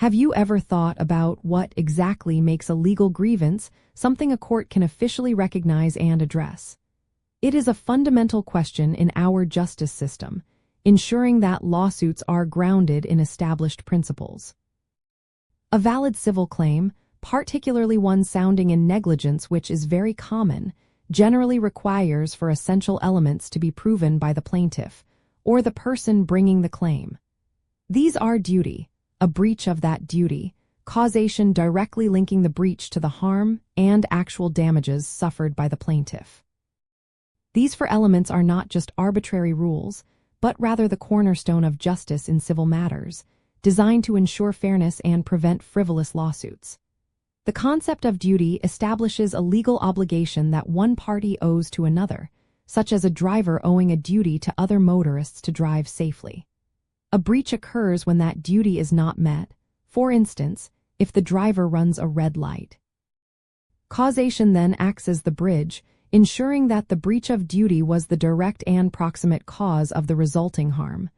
Have you ever thought about what exactly makes a legal grievance something a court can officially recognize and address? It is a fundamental question in our justice system, ensuring that lawsuits are grounded in established principles. A valid civil claim, particularly one sounding in negligence, which is very common, generally requires for essential elements to be proven by the plaintiff or the person bringing the claim. These are duty, a breach of that duty, causation directly linking the breach to the harm, and actual damages suffered by the plaintiff. These four elements are not just arbitrary rules, but rather the cornerstone of justice in civil matters, designed to ensure fairness and prevent frivolous lawsuits. The concept of duty establishes a legal obligation that one party owes to another, such as a driver owing a duty to other motorists to drive safely. A breach occurs when that duty is not met, for instance, if the driver runs a red light. Causation then acts as the bridge, ensuring that the breach of duty was the direct and proximate cause of the resulting harm.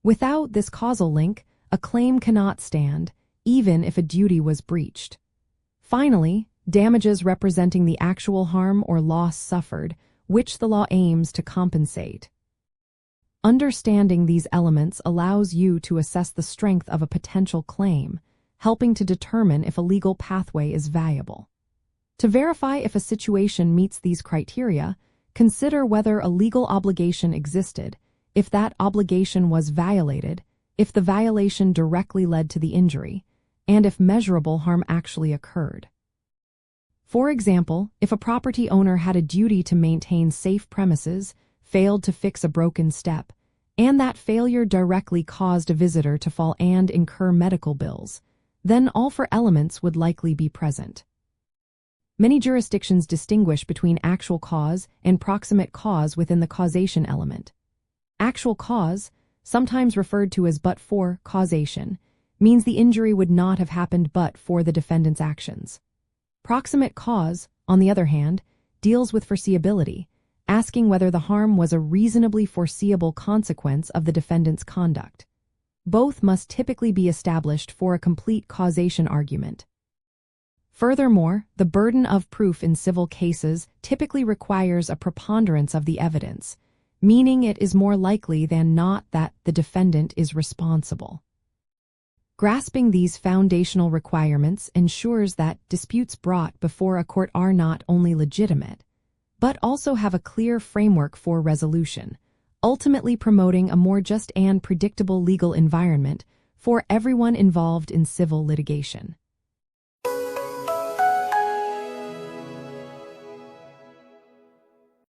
Without this causal link, a claim cannot stand, even if a duty was breached. Finally, damages representing the actual harm or loss suffered, which the law aims to compensate. Understanding these elements allows you to assess the strength of a potential claim, helping to determine if a legal pathway is viable. To verify if a situation meets these criteria, consider whether a legal obligation existed, if that obligation was violated, if the violation directly led to the injury, and if measurable harm actually occurred. For example, if a property owner had a duty to maintain safe premises, failed to fix a broken step, and that failure directly caused a visitor to fall and incur medical bills, then all four elements would likely be present. Many jurisdictions distinguish between actual cause and proximate cause within the causation element. Actual cause, sometimes referred to as but-for causation, means the injury would not have happened but for the defendant's actions. Proximate cause, on the other hand, deals with foreseeability, asking whether the harm was a reasonably foreseeable consequence of the defendant's conduct. Both must typically be established for a complete causation argument. Furthermore, the burden of proof in civil cases typically requires a preponderance of the evidence, meaning it is more likely than not that the defendant is responsible. Grasping these foundational requirements ensures that disputes brought before a court are not only legitimate, but also have a clear framework for resolution, ultimately promoting a more just and predictable legal environment for everyone involved in civil litigation.